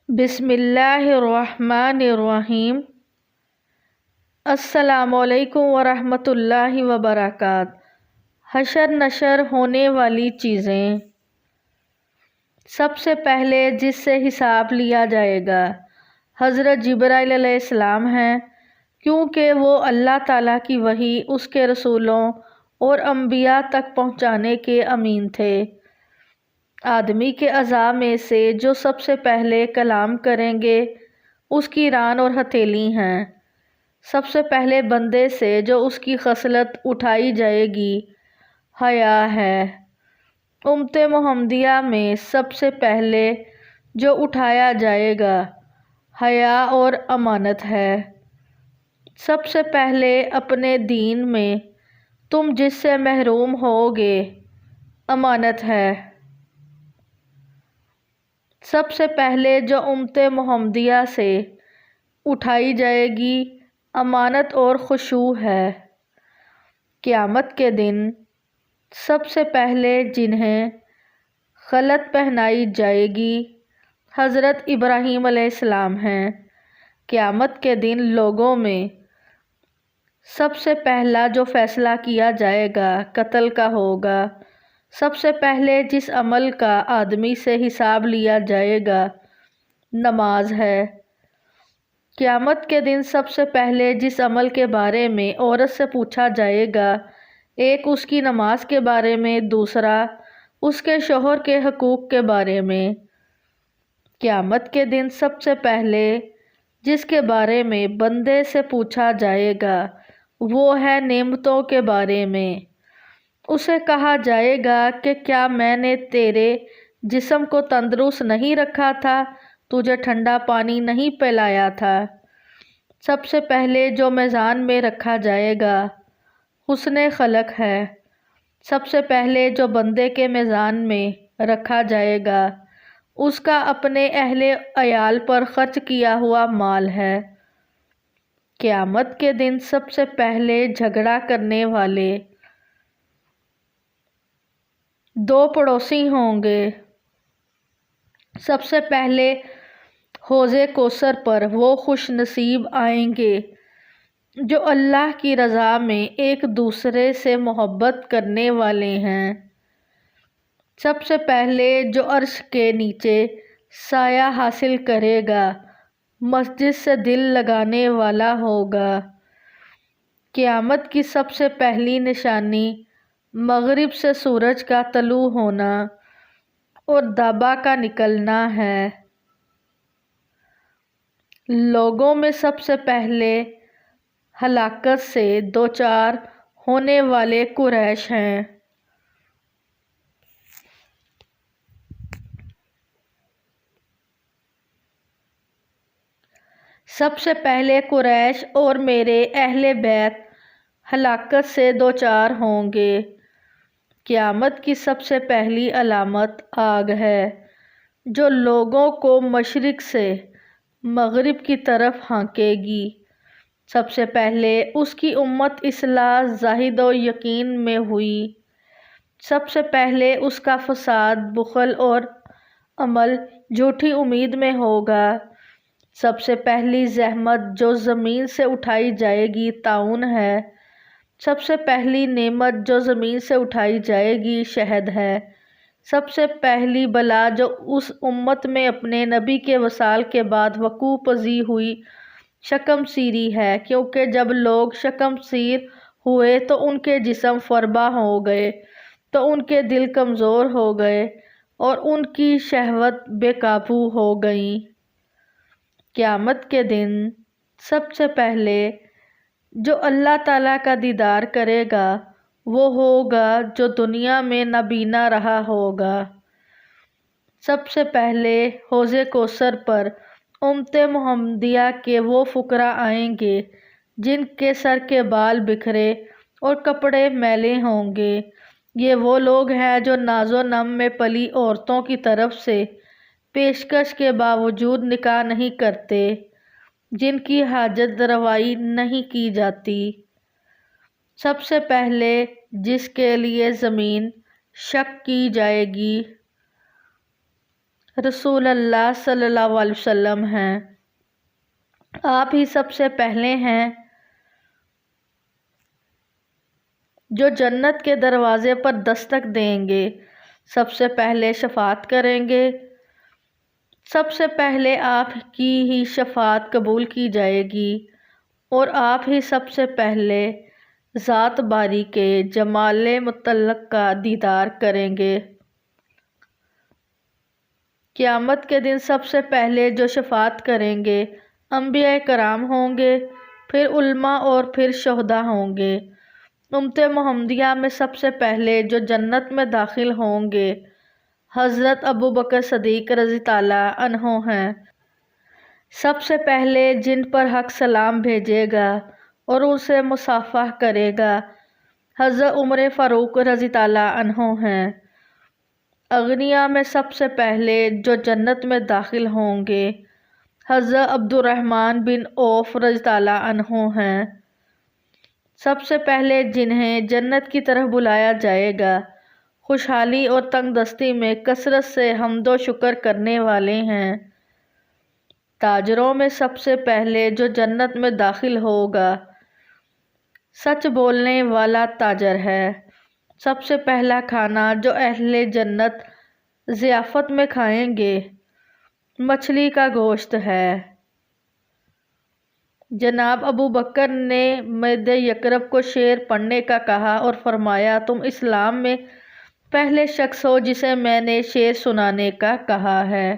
بسم اللہ الرحمن الرحیم۔ السلام علیکم ورحمۃ اللہ وبرکاتہ۔ حشر نشر ہونے والی چیزیں۔ سب سے پہلے جس سے حساب لیا جائے گا حضرت جبرائیل علیہ السلام ہیں، کیونکہ وہ اللہ تعالیٰ کی وحی اس کے رسولوں اور انبیاء تک پہنچانے کے امین تھے۔ آدمی کے اعضاء میں سے جو سب سے پہلے کلام کریں گے اس کی ران اور ہتھیلی ہیں۔ سب سے پہلے بندے سے جو اس کی خصلت اٹھائی جائے گی حیا ہے۔ امت محمدیہ میں سب سے پہلے جو اٹھایا جائے گا حیا اور امانت ہے۔ سب سے پہلے اپنے دین میں تم جس سے محروم ہوگے امانت ہے۔ سب سے پہلے جو امت محمدیہ سے اٹھائی جائے گی امانت اور خشوع ہے۔ قیامت کے دن سب سے پہلے جنہیں خلعت پہنائی جائے گی حضرت ابراہیم علیہ السلام ہیں۔ قیامت کے دن لوگوں میں سب سے پہلا جو فیصلہ کیا جائے گا قتل کا ہوگا۔ سب سے پہلے جس عمل کا آدمی سے حساب لیا جائے گا نماز ہے۔ قیامت کے دن سب سے پہلے جس عمل کے بارے میں عورت سے پوچھا جائے گا، ایک اس کی نماز کے بارے میں، دوسرا اس کے شوہر کے حقوق کے بارے میں۔ قیامت کے دن سب سے پہلے جس کے بارے میں بندے سے پوچھا جائے گا وہ ہے نعمتوں کے بارے میں۔ اسے کہا جائے گا کہ کیا میں نے تیرے جسم کو تندرست نہیں رکھا تھا، تجھے ٹھنڈا پانی نہیں پلایا تھا۔ سب سے پہلے جو میزان میں رکھا جائے گا حسن خلق ہے۔ سب سے پہلے جو بندے کے میزان میں رکھا جائے گا اس کا اپنے اہل عیال پر خرچ کیا ہوا مال ہے۔ قیامت کے دن سب سے پہلے جھگڑا کرنے والے دو پڑوسی ہوں گے۔ سب سے پہلے حوض کوثر پر وہ خوش نصیب آئیں گے جو اللہ کی رضا میں ایک دوسرے سے محبت کرنے والے ہیں۔ سب سے پہلے جو عرش کے نیچے سایہ حاصل کرے گا مسجد سے دل لگانے والا ہوگا۔ قیامت کی سب سے پہلی نشانی مغرب سے سورج کا طلوع ہونا اور دابا کا نکلنا ہے۔ لوگوں میں سب سے پہلے ہلاکت سے دوچار ہونے والے قریش ہیں۔ سب سے پہلے قریش اور میرے اہل بیت ہلاکت سے دوچار ہوں گے۔ قیامت کی سب سے پہلی علامت آگ ہے جو لوگوں کو مشرق سے مغرب کی طرف ہانکے گی۔ سب سے پہلے اس کی امت اصلاح زاہد و یقین میں ہوئی۔ سب سے پہلے اس کا فساد بخل اور عمل جھوٹی امید میں ہوگا۔ سب سے پہلی زحمت جو زمین سے اٹھائی جائے گی طاعون ہے۔ سب سے پہلی نعمت جو زمین سے اٹھائی جائے گی شہد ہے۔ سب سے پہلی بلا جو اس امت میں اپنے نبی کے وصال کے بعد وقوع پذیر ہوئی شکم سیری ہے، کیونکہ جب لوگ شکم سیر ہوئے تو ان کے جسم فربا ہو گئے، تو ان کے دل کمزور ہو گئے اور ان کی شہوت بے قابو ہو گئیں۔ قیامت کے دن سب سے پہلے جو اللہ تعالیٰ کا دیدار کرے گا وہ ہوگا جو دنیا میں نابینا رہا ہوگا۔ سب سے پہلے حوض کوثر پر امت محمدیہ کے وہ فقراء آئیں گے جن کے سر کے بال بکھرے اور کپڑے میلے ہوں گے۔ یہ وہ لوگ ہیں جو ناز و نم میں پلی عورتوں کی طرف سے پیشکش کے باوجود نکاح نہیں کرتے، جن کی حاجت روائی نہیں کی جاتی۔ سب سے پہلے جس کے لیے زمین شق کی جائے گی رسول اللہ صلی اللہ علیہ وسلم ہیں۔ آپ ہی سب سے پہلے ہیں جو جنت کے دروازے پر دستک دیں گے، سب سے پہلے شفاعت کریں گے، سب سے پہلے آپ کی ہی شفاعت قبول کی جائے گی اور آپ ہی سب سے پہلے ذات باری کے جمال مطلق کا دیدار کریں گے۔ قیامت کے دن سب سے پہلے جو شفاعت کریں گے انبیاء کرام ہوں گے، پھر علماء اور پھر شہداء ہوں گے۔ امت محمدیہ میں سب سے پہلے جو جنت میں داخل ہوں گے حضرت ابوبکر صدیق رضی اللہ عنہ ہیں۔ سب سے پہلے جن پر حق سلام بھیجے گا اور ان سے مصافحہ کرے گا حضرت عمر فاروق رضی اللہ عنہ ہیں۔ اغنیاء میں سب سے پہلے جو جنت میں داخل ہوں گے حضرت عبد الرحمن بن عوف رضی اللہ عنہ ہیں۔ سب سے پہلے جنہیں جنت کی طرف بلایا جائے گا خوشحالی اور تنگ دستی میں کثرت سے حمد و شکر کرنے والے ہیں۔ تاجروں میں سب سے پہلے جو جنت میں داخل ہوگا سچ بولنے والا تاجر ہے۔ سب سے پہلا کھانا جو اہل جنت ضیافت میں کھائیں گے مچھلی کا گوشت ہے۔ جناب ابو بکر نے مرد یکرب کو شعر پڑھنے کا کہا اور فرمایا تم اسلام میں پہلے شخص ہو جسے میں نے شعر سنانے کا کہا ہے۔